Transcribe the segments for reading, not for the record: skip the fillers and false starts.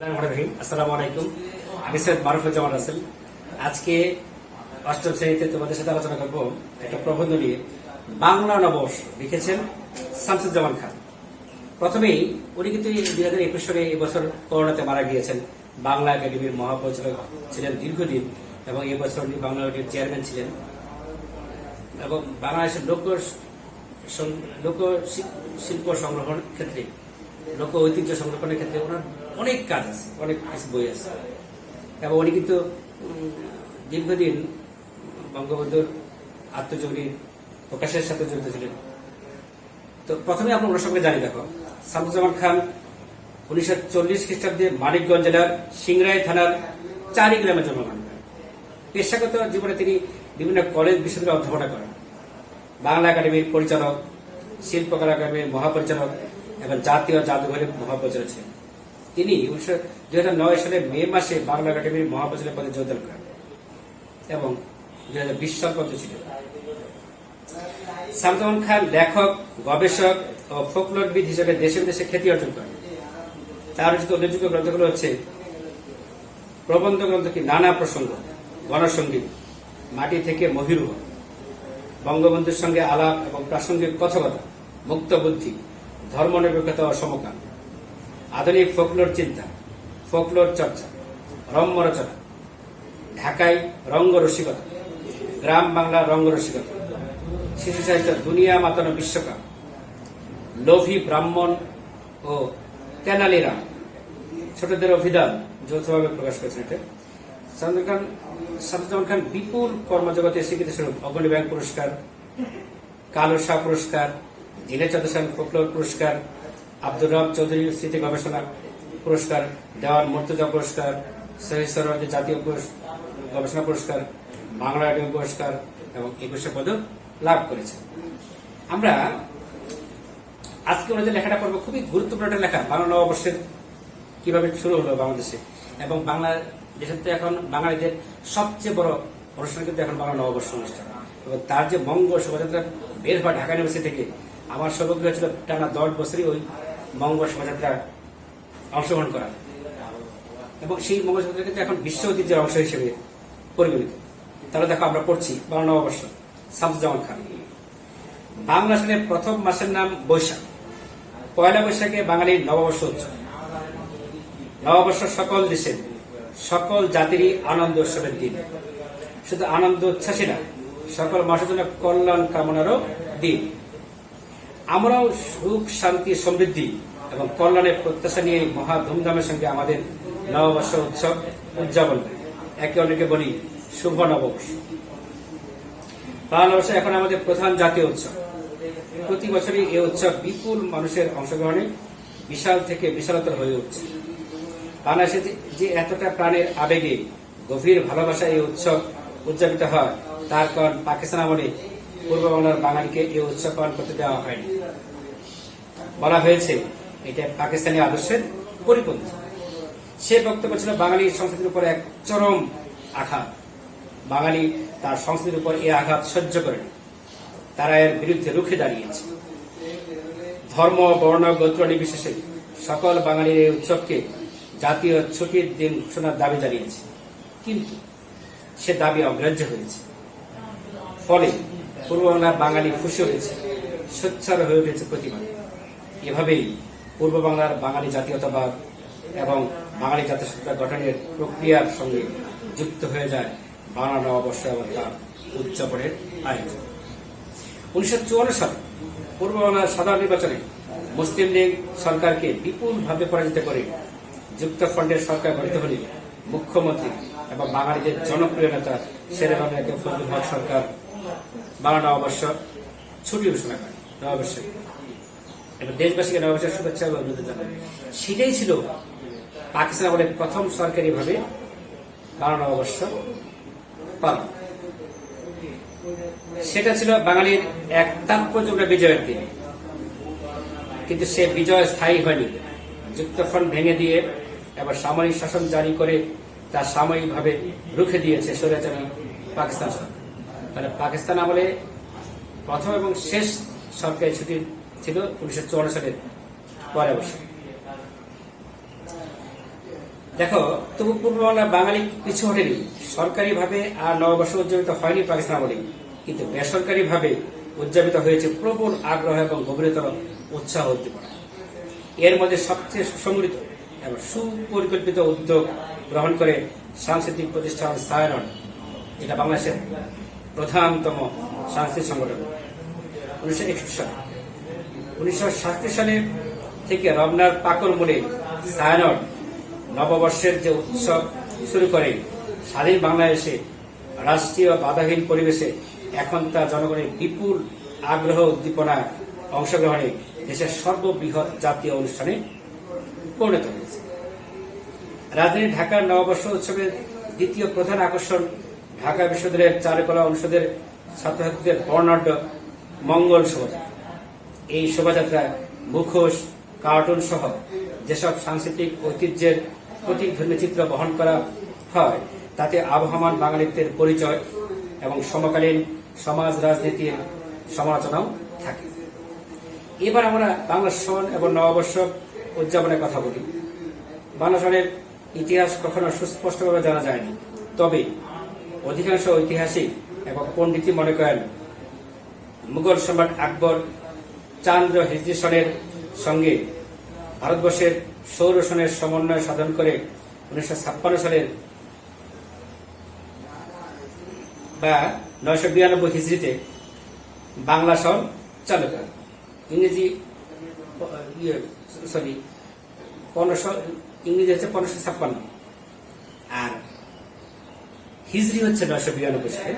আসসালামু আলাইকুম। আমি সৈয়দ মারুফুজ্জামান রাসেল। আজকে অষ্টম শ্রেণীতে তোমাদের সাথে আলোচনা করব একটা প্রবন্ধ নিয়ে। বাংলা নববর্ষ লিখেছেন শামসুজ্জামান খান। প্রথমেই উনি কিন্তু 2021 সালে এবছর করোনাতে মারা গিয়েছেন। বাংলা একাডেমির মহাপরিচালক ছিলেন দীর্ঘদিন এবং এবছর উনি বাংলা একাডেমির চেয়ারম্যান ছিলেন এবং বাংলাদেশের লোক শিল্প সংরক্ষণ ক্ষেত্রে, লোক ঐতিহ্য সংরক্ষণের ক্ষেত্রে ওনার অনেক কাজ আছে, অনেক কিছু বই আছে এবং উনি কিন্তু দীর্ঘদিন বঙ্গবন্ধুর আত্মজীবনী প্রকাশের সাথে জড়িত ছিলেন। তো প্রথমে আমরা ওনার সঙ্গে জানি, দেখো, শামসুজ্জামান খান 1940 খ্রিস্টাব্দে মানিকগঞ্জ জেলার সিংড়াই থানার চারি গ্রামে জন্মগ্রহণ করেন। পেশাগত জীবনে তিনি বিভিন্ন কলেজ বিশ্ববিদ্যালয়ে অধ্যাপনা করেন। বাংলা একাডেমির পরিচালক, শিল্পকলা একাডেমির মহাপরিচালক এবং জাতীয় জাদুঘরের মহাপরিচালক ছিলেন। তিনি 2009 সালে মে মাসে বাংলা একাডেমির মহাপরিচালক পদে যোগদান করেন এবং 2020 সাল পর্যন্ত ছিলেন। শামসুজ্জামান খান লেখক, গবেষক ও ফোকলোরবিদ হিসেবে দেশে বিদেশে খ্যাতি অর্জন করেন। তার রচিত উল্লেখযোগ্য গ্রন্থগুলো হচ্ছে প্রবন্ধ গ্রন্থ কি নানা প্রসঙ্গ, গণসঙ্গীত, মাটি থেকে মহিরুহ, বঙ্গবন্ধুর সঙ্গে আলাপ এবং প্রাসঙ্গিক কথকতা, মুক্ত বুদ্ধি, ধর্মনিরপেক্ষতা ও সমকাল, আধুনিক ফোকলোর চিন্তা, ফোকলোর চর্চা, রম্য রচনা, ঢাকায় রঙ্গ রসিকতা, গ্রাম বাংলা রঙ্গ রসিকতা, শিশু সাহিত্য দুনিয়া মাতানো বিশ্বকাপ, লোভী ব্রাহ্মণ ও তেনালিরাম, ছোটদের অভিধান যৌথভাবে প্রকাশ করেছেন। এটা শামসুজ্জামান খান বিপুল কর্মজগতের স্বীকৃতি স্বরূপ অগ্রণী ব্যাংক পুরস্কার, কালো শাহ পুরস্কার, দীনেচন্দ্র সেন ফোকলোর পুরস্কার, আব্দুর রব চৌধুরী স্মৃতি গবেষণা পুরস্কার, দেওয়ান মর্তুজা পুরস্কার, শহীদ সরোয়ার্দী জাতীয় গবেষণা পুরস্কার, বাংলা একাডেমি পুরস্কার এবং 21 পদক লাভ করেছে। আমরা আজকে ওনাদের লেখাটা পড়বো। খুবই গুরুত্বপূর্ণ একটা লেখা, বাংলা নববর্ষের কিভাবে শুরু হলো বাংলাদেশে এবং বাংলাদেশের তো এখন বাঙালিদের সবচেয়ে বড় অনুষ্ঠান কিন্তু এখন বাংলা নববর্ষ অনুষ্ঠান এবং তার যে মঙ্গল শোভাযাত্রা বের হওয়া ঢাকা ইউনিভার্সিটি থেকে, আমার সৌভাগ্য হয়েছিল টানা 10 বছরই ওই মঙ্গল শোভাযাত্রা অংশগ্রহণ করা এবং সেই মঙ্গল শোভাযাত্রা কিন্তু এখন বিশ্ব ঐতিহ্যের অংশ হিসেবে পরিগণিত। তাহলে দেখো, আমরা পড়ছি বাংলা নববর্ষ। শামসুজ্জামান খান। বাংলা সালের প্রথম মাসের নাম বৈশাখ। পয়লা বৈশাখে বাঙালির নববর্ষ উৎসব। নববর্ষ সকল দেশের, সকল জাতিরই আনন্দ উৎসবের দিন। শুধু আনন্দ উচ্ছ্বাসী না, সকল মানুষের জন্য কল্যাণ কামনারও দিন। আমরাও সুখ, শান্তি, সমৃদ্ধি এবং কল্যাণের প্রত্যাশা নিয়ে মহা ধুমধামের সঙ্গে আমাদের নববর্ষ উৎসব উদযাপন করি। একে অনেকে বলি শুভ নববর্ষ। বাংলা নববর্ষ এখন আমাদের প্রধান জাতীয় উৎসব। প্রতি বছরই এই উৎসব বিপুল মানুষের অংশগ্রহণে বিশাল থেকে বিশালতর হয়ে উঠছে। বাংলাদেশে যে এতটা প্রাণের আবেগে, গভীর ভালোবাসা এই উৎসব উদযাপিত হয়, তার কারণ পাকিস্তান আমলে পূর্ব বাংলার বাঙালিকে এই উৎসব পালন করতে দেওয়া হয়নি। বলা হয়েছে এটা পাকিস্তানি আদর্শের পরিপন্থী। সে বক্তব্য ছিল বাঙালির সংস্কৃতির উপর এক চরম আঘাত। বাঙালি তার সংস্কৃতির উপর এই আঘাত সহ্য করেনি, তারা এর বিরুদ্ধে রুখে দাঁড়িয়েছে। ধর্ম, বর্ণ, গোত্র নির্বিশেষে সকল বাঙালির এই উৎসবকে জাতীয় ছুটির দিন ঘোষণার দাবি জানিয়েছে, কিন্তু সে দাবি অগ্রাহ্য হয়েছে। ফলে পূর্ব বাংলার বাঙালি খুশি হয়েছে, সোচ্চার হয়ে উঠেছে প্রতিবাদ। এভাবেই পূর্ব বাংলার বাঙালি জাতীয়তাবাদ এবং বাঙালি জাতীয়তা গঠনের প্রক্রিয়ার সঙ্গে যুক্ত হয়ে যায় বাংলা নববর্ষ এবং তার উদযাপনের আয়োজন। 1954 সালে পূর্ব বাংলার সাধারণ নির্বাচনে মুসলিম লীগ সরকারকে বিপুলভাবে পরাজিত করে যুক্তফ্রন্টের সরকার গঠিত হলে মুখ্যমন্ত্রী এবং বাঙালিদের জনপ্রিয় নেতা শেরেবাংলা ফজলুল হক সরকার বাংলা নববর্ষ ছুটি ঘোষণা করে। নববর্ষে এবং দেশবাসীকে নববর্ষের শুভেচ্ছা এবং অভিনন্দন জানায়। সেটাই ছিল পাকিস্তান আমলে প্রথম সরকারিভাবে বাংলা নববর্ষ পালন। সেটা ছিল বাঙালির এক তাৎপর্যপূর্ণ বিজয়ের দিন, কিন্তু সে বিজয় স্থায়ী হয়নি। যুক্তফ্রন্ট ভেঙে দিয়ে এবার সামরিক শাসন জারি করে তা সাময়িকভাবে রুখে দিয়েছে স্বৈরাচারী পাকিস্তান সরকার। তাহলে পাকিস্তান আমলে প্রথম এবং শেষ সরকারি ছুটি ছিল 1954 সালের পয়লা বৈশাখ। দেখো, তবু পূর্ব বাংলা বাঙালি পিছু হটেনি। সরকারিভাবে আর নববর্ষ উদযাপিত হয়নি পাকিস্তান আমলে, কিন্তু বেসরকারিভাবে উদযাপিত হয়েছে প্রবল আগ্রহ এবং গভীরতর উৎসাহ উদ্দীপনা। এর মধ্যে সবচেয়ে সুসংগঠিত এবং সুপরিকল্পিত উদ্যোগ গ্রহণ করে সাংস্কৃতিক প্রতিষ্ঠান ছায়ানট, যেটা বাংলাদেশের প্রধানতম সাংস্কৃতিক সংগঠন। 1961 সালে 1967 সালে থেকে রমনার পাকর মোড়ে ছায়ানট নববর্ষের যে উৎসব শুরু করে, স্বাধীন বাংলাদেশে রাষ্ট্রীয় বাধাহীন পরিবেশে এখন তা জনগণের বিপুল আগ্রহ উদ্দীপনা অংশগ্রহণে দেশের সর্ববৃহৎ জাতীয় অনুষ্ঠানে পরিণত হয়েছে। রাজধানী ঢাকার নববর্ষ উৎসবের দ্বিতীয় প্রধান আকর্ষণ ঢাকা বিশ্ববিদ্যালয়ের চারুকলা অনুষদের ছাত্রছাত্রীদের বর্ণাঢ্য মঙ্গল শোভাযাত্রা। এই শোভাযাত্রা মুখোশ, কার্টুন সহ যেসব সাংস্কৃতিক ঐতিহ্যের প্রতীকধর্মী চিত্র বহন করা হয়, তাতে আবহমান বাঙালিত্বের পরিচয় এবং সমকালীন সমাজ রাজনীতির সমালোচনাও থাকে। এবার আমরা বাংলা সন এবং নববর্ষ উদযাপনের কথা বলি। বাংলা সনের ইতিহাস কখনো সুস্পষ্টভাবে জানা যায়নি, তবে অধিকাংশ ঐতিহাসিক এবং পণ্ডিতই মনে করেন মুঘল সম্রাট আকবর চান্দ্র হিজরি সনের সঙ্গে ভারতবর্ষের সৌর সনের সমন্বয় সাধন করে 1956 সালের বা 992 হিজরিতে বাংলা সন চালু করেন। ইংরেজি ইংরেজি হচ্ছে 1556 আর হিজরি হচ্ছে 992 সালে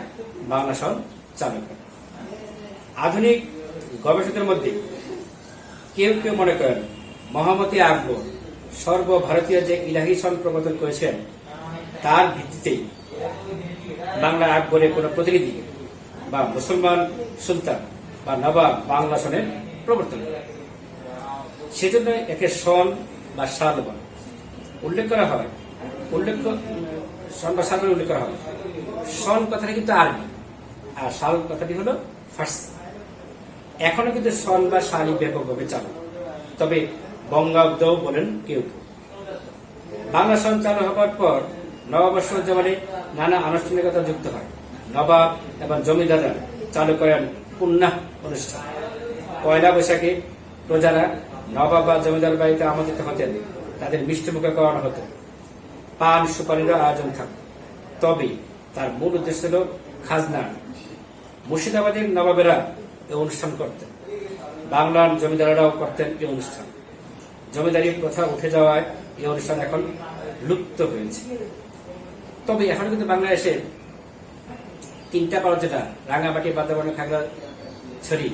বাংলা সন চালু করেন। আধুনিক গবেষকদের মধ্যে কেউ কেউ মনে করেন মহামতি আকবর সর্বভারতীয় যে ইলাহি সন প্রবর্তন করেছেন, তার ভিত্তিতেই বাংলা আকবরের কোন প্রতিনিধি বা মুসলমান সুলতান বা নবাব বাংলা সনের প্রবর্তন করে। সেজন্য একে সন বা সাল উল্লেখ করা হয়। সন বা সাল উল্লেখ করা হয়। সন কথাটা কিন্তু আরবি আর সাল কথাটি হলো ফার্সি। এখনো কিন্তু সন বা সালই ব্যাপকভাবে চালু, তবে বঙ্গাব্দও বলেন কেউ কেউ। বাংলা সন চালু হওয়ার পর নববর্ষ উদযাপনে নানা আনুষ্ঠানিকতা যুক্ত হয়। নবাব এবং জমিদাররা চালু করেন পুণ্যাহ অনুষ্ঠান। পয়লা বৈশাখে প্রজারা নবাব বা জমিদার বাড়িতে আমন্ত্রিত হতেন, তাদের মিষ্টিমুখে করানো হতো, পান সুপারিরও আয়োজন থাকত। তবে তার মূল উদ্দেশ্য ছিল খাজনা। মুর্শিদাবাদের নবাবেরা এই অনুষ্ঠান করতেন, বাংলার জমিদারেরাও করতেন এই অনুষ্ঠান। জমিদারি প্রথা উঠে যাওয়ায় এই অনুষ্ঠান এখন লুপ্ত হয়েছে। তবে এখন কিন্তু বাংলাদেশে 3টা পাড়া, যেটা রাঙামাটি, বান্দরবান, খাগড়াছড়ি,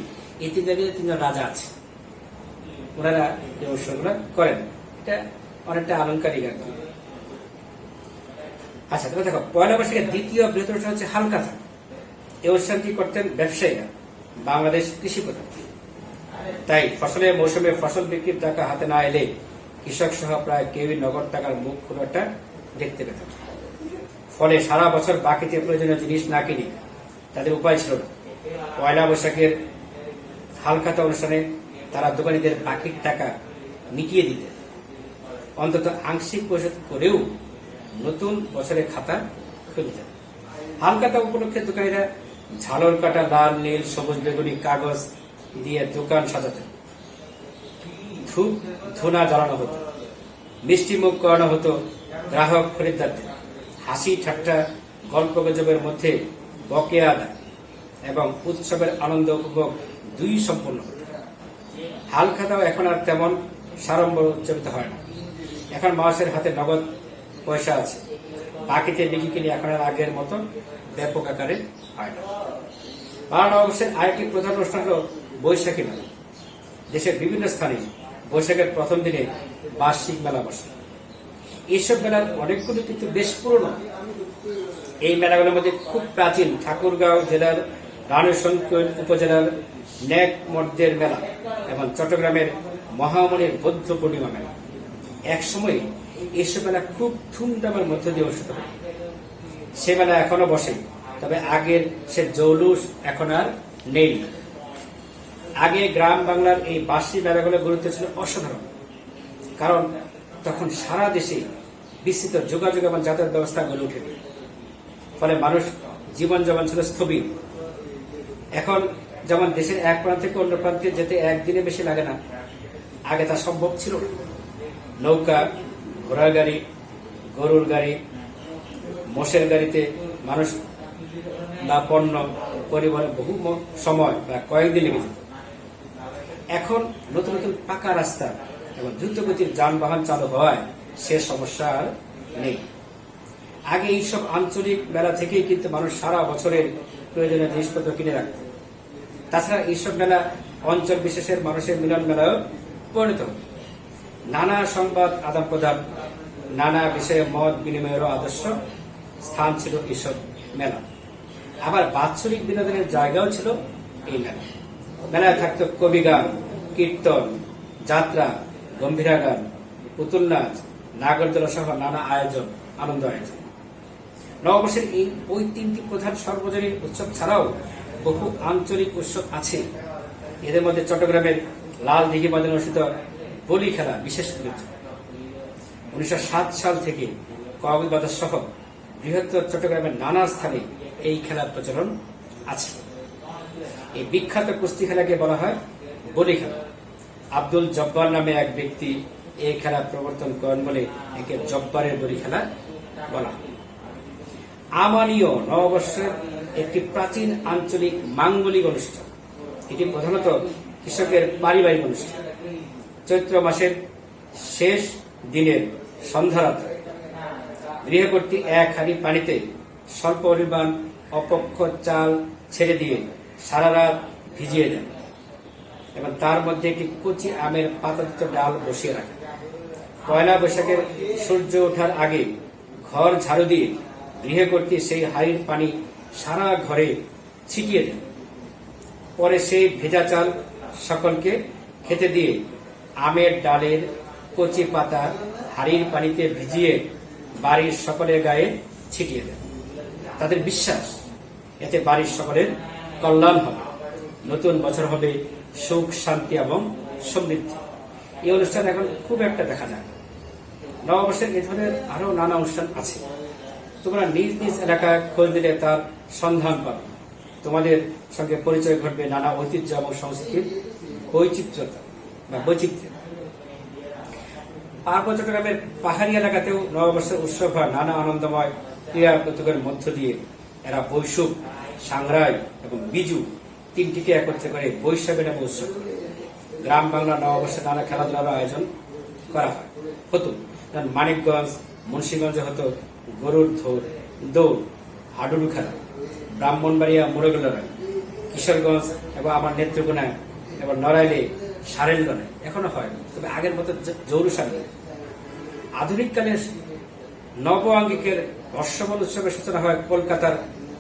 এই 3 জায়গায় 3জন রাজা আছে, ওনারা এই অনুষ্ঠানগুলো করেন। এটা অনেকটা আলংকারিক আর কি। আচ্ছা, তবে দেখো, পয়লা বৈশাখের দ্বিতীয় বৃহত্তম অনুষ্ঠান হচ্ছে হালকাথা। এই অনুষ্ঠানটি করতেন ব্যবসায়ীরা। বাংলাদেশ কৃষি প্রধান, তাই ফসলের মৌসুমে ফসল বিক্রির টাকা হাতে না এলে কৃষক সহ প্রায় কেউই নগদ টাকার মুখ খোলাটা দেখতে পেত। ফলে সারা বছর বাকিতে প্রয়োজনীয় জিনিস না কিনে তাদের উপায় ছিল না। পয়লা বৈশাখের হালখাতা অনুষ্ঠানে তারা দোকানীদের বাকির টাকা মিটিয়ে দিতেন, অন্তত আংশিক পরিশোধ করেও নতুন বছরের খাতা খুলতেন। হালখাতা উপলক্ষে দোকানীরা ঝালর কাটা লাল, নীল, সবুজ, বেগুনি কাগজ দিয়ে দোকান সাজাতেন। ধূপ ধুনা জ্বালানো হতো, মিষ্টি মুখ করানো হতো গ্রাহক খরিদ্দারদের। হাসি ঠাট্টা, গল্প গুজবের মধ্যে বকেয়া আদায় এবং উৎসবের আনন্দ উপভোগ দুই সম্পন্ন হতো। হালখাতাও এখন আর তেমন সাড়ম্বর উদযাপিত হয় না। এখন মানুষের হাতে নগদ পয়সা আছে, বাকিতে বিক্রি কিনে এখন আর আগের মতো ব্যাপক আকারে হয় না। বাংলা নববর্ষের আরেকটি প্রধান অনুষ্ঠান হল বৈশাখী মেলা। দেশের বিভিন্ন স্থানে বৈশাখের প্রথম দিনে বার্ষিক মেলা বসে। এইসব মেলার অনেকগুলো কিন্তু বেশ পুরনো। এই মেলাগুলোর মধ্যে খুব প্রাচীন ঠাকুরগাঁও জেলার রানীশঙ্কর উপজেলার নেক মর্দের মেলা এবং চট্টগ্রামের মহামণির বৌদ্ধ পূর্ণিমা মেলা। এক সময় এইসব মেলা খুব ধুমধামের মধ্য দিয়ে অনুষ্ঠিত হয়। সে মেলা এখনো বসে, তবে আগের সে জৌলুস এখন আর নেই। আগে গ্রাম বাংলার এই বার্ষিক মেলাগুলোর গুরুত্ব ছিল অসাধারণ, কারণ তখন সারা দেশে বিস্তৃত যোগাযোগ এবং যাতায়াত ব্যবস্থা গড়ে ওঠেনি। ফলে মানুষ জীবনযাপন ছিল স্থবির। এখন যেমন দেশের এক প্রান্ত থেকে অন্য প্রান্তে যেতে একদিনে বেশি লাগে না, আগে তা সম্ভব ছিল না। নৌকা, ঘোড়ার গাড়ি, গরুর গাড়ি, মোষের গাড়িতে মানুষ বা পণ্য পরিবহনে বহু সময় বা কয়েকদিন লেগে যেত। এখন নতুন নতুন পাকা রাস্তা এবং দ্রুতগতির যানবাহন চালু হওয়ায় সে সমস্যা আর নেই। আগে এইসব আঞ্চলিক মেলা থেকেই কিন্তু মানুষ সারা বছরের প্রয়োজনীয় জিনিসপত্র কিনে রাখত। তাছাড়া এইসব মেলা অঞ্চল বিশেষের মানুষের মিলন মেলাও পরিণত হত। নানা সংবাদ আদান প্রদান, নানা বিষয়ে মত বিনিময়েরও আদর্শ স্থান ছিল এইসব মেলা। আবার বাৎসরিক বিনোদনের জায়গাও ছিল এই মেলা। মেলায় থাকত কবি গান, কীর্তন, যাত্রা, গম্ভীরা গান, পুতুল নাচ, নাগরদোলা সহ নানা আয়োজন, আনন্দ আয়োজন। নববর্ষের ওই তিনটি প্রধান সর্বজনীন উৎসব ছাড়াও বহু আঞ্চলিক উৎসব আছে। এদের মধ্যে চট্টগ্রামের লাল দিঘি ময়দানে অনুষ্ঠিত বলি খেলা বিশেষ উল্লেখযোগ্য। 1907 সাল থেকে কক্সবাজার সহ বৃহত্তর চট্টগ্রামের নানা স্থানে এই খেলার প্রচলন আছে। এই বিখ্যাত কুস্তি খেলাকে বলা হয় বলি খেলা। আব্দুল জব্বার নামে এক ব্যক্তি এই খেলা প্রবর্তন করেন বলে একে জব্বারের বলি খেলা বলা হয়। আমানীয় নববর্ষের একটি প্রাচীন আঞ্চলিক মাঙ্গলিক অনুষ্ঠান। এটি প্রধানত কৃষকের পারিবারিক অনুষ্ঠান। চৈত্র মাসের শেষ দিনের সন্ধ্যারাত্রে গৃহকর্ত্রী এক হাঁড়ি পানিতে স্বল্প পরিমাণ অপক্ষ চাল ছেড়ে দিয়ে সারা রাত ভিজিয়ে দেন এবং তার মধ্যে একটি কচি আমের পাতাযুক্ত ডাল বসিয়ে রাখেন। পয়লা বৈশাখের সূর্য ওঠার আগে ঘর ঝাড়ু দিয়ে গৃহকর্ত্রী সেই হাঁড়ির পানি সারা ঘরে ছিটিয়ে দেন। পরে সেই ভেজা চাল সকলকে খেতে দিয়ে আমের ডালের কচি পাতা হাঁড়ির পানিতে ভিজিয়ে বাড়ির সকলের গায়ে ছিটিয়ে দেন। তাদের বিশ্বাস এতে বাড়ির সকলের কল্যাণ হবে, নতুন বছর হবে সুখ, শান্তি এবং সমৃদ্ধি। এই অনুষ্ঠান এখন খুব একটা দেখা যায়। নববর্ষের এ ধরনের আরো নানা অনুষ্ঠান আছে। তোমরা নিজ নিজ এলাকায় খোঁজ দিলে তার সন্ধান পাবে। তোমাদের সঙ্গে পরিচয় ঘটবে নানা ঐতিহ্য এবং সংস্কৃতির বৈচিত্র্যতা বা বৈচিত্র্য। পার্বত্য চট্টগ্রামের পাহাড়ি এলাকাতেও নববর্ষের উৎসব হয় নানা আনন্দময় ক্রীড়া প্রতিযোগের মধ্য দিয়ে। এরা বৈশুক, সাংরাই এবং বিজু তিনটিকে একত্রে করে বৈশাখী নামে উৎসব। গ্রাম বাংলা নববর্ষে নানা খেলাধুলার আয়োজন করা হতো। মানিকগঞ্জ, মুন্সিগঞ্জে হতো গরুর দৌড়, হাডুডু খেলা। ব্রাহ্মণবাড়িয়া মোরগ লড়াই, কিশোরগঞ্জ এবং আমার নেত্রকোনায় এবং নড়াইলে সারেল লড়াই এখনো হয়, তবে আগের মতো জৌরুসার নেই। আধুনিককালে নব আঙ্গিকের বর্ষবরণ উৎসবের সূচনা হয় কলকাতার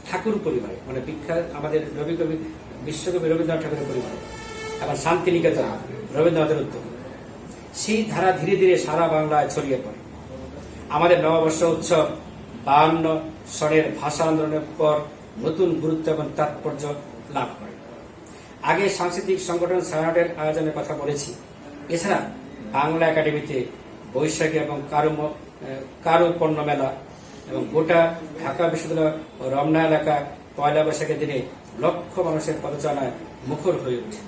ঠাকুর পরিবারে, মানে বিখ্যাত আমাদের বিশ্বকবি রবীন্দ্রনাথ ঠাকুরের পরিবারে এবং শান্তিনিকেতন রবীন্দ্রনাথের উদ্যোগে। সেই ধারা ধীরে ধীরে সারা বাংলায় ছড়িয়ে পড়ে। আমাদের নববর্ষ উৎসব 52 সনের ভাষা আন্দোলনের পর নতুন গুরুত্ব এবং তাৎপর্য লাভ করে। আগে সাংস্কৃতিক সংগঠন ছায়ানটের আয়োজনের কথা বলেছি। এছাড়া বাংলা একাডেমিতে বৈশাখী এবং কারু পণ্য মেলা এবং গোটা ঢাকা বিশ্ববিদ্যালয় ও রমনা এলাকা পয়লা বৈশাখের দিনে লক্ষ মানুষের পদচারণায় মুখর হয়ে ওঠে।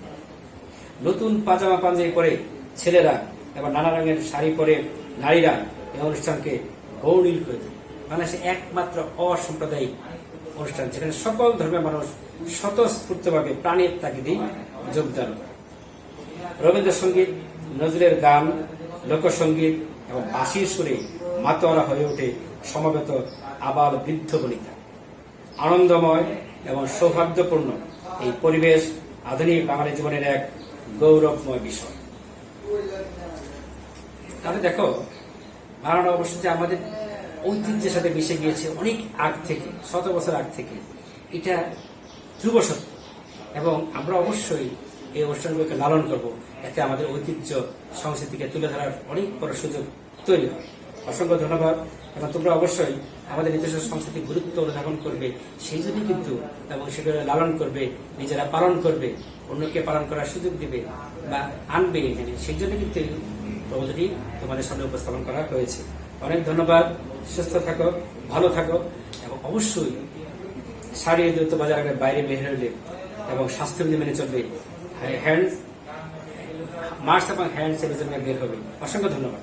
নতুন পাজামা পাঞ্জাবি পরে ছেলেরা এবং নানা রঙের শাড়ি পরে নারীরা এই অনুষ্ঠানকে গৌরীল করে দেয়। বাংলাদেশে একমাত্র অসাম্প্রদায়িক অনুষ্ঠান যেখানে সকল ধর্মের মানুষ স্বতঃস্ফূর্তভাবে প্রাণের তাগিদেই যোগদান করে। রবীন্দ্রসঙ্গীত, নজরুলের গান, লোকসঙ্গীত এবং বাঁশির সুরে মাতোয়ারা হয়ে ওঠে সমবেত আবাল বৃদ্ধ বনিতা। আনন্দময় এবং সৌহার্দ্যপূর্ণ এই পরিবেশ আধুনিক বাঙালি জীবনের এক গৌরবময় বিষয়। তাহলে দেখো, বাংলা অবশ্য যে আমাদের ঐতিহ্যের সাথে মিশে গিয়েছে অনেক আগ থেকে, শত বছর আগ থেকে, এটা ধ্রুব সত্য এবং আমরা অবশ্যই এই অনুষ্ঠানগুলোকে লালন করব, এতে আমাদের ঐতিহ্য সংস্কৃতিকে তুলে ধরার অনেক বড় সুযোগ তৈরি হয়। অসংখ্য ধন্যবাদ। এবং তোমরা অবশ্যই আমাদের নিজস্ব সংস্কৃতির গুরুত্ব অনুধাবন করবে, সেই জন্যই কিন্তু, এবং সেগুলো লালন করবে, নিজেরা পালন করবে, অন্যকে পালন করার সুযোগ দিবে বা আনবে এখানে, সেই জন্য কিন্তু প্রবন্ধটি তোমাদের সামনে উপস্থাপন করা হয়েছে। অনেক ধন্যবাদ। সুস্থ থাকো, ভালো থাকো এবং অবশ্যই শাড়ি দ্রুত বাজার আগে বাইরে বের হইলে এবং স্বাস্থ্যবিধি মেনে চলবে। হ্যান্ড মাস্ক এবং হ্যান্ড স্যানিটাইজার নিয়ে বের হবে। অসংখ্য ধন্যবাদ।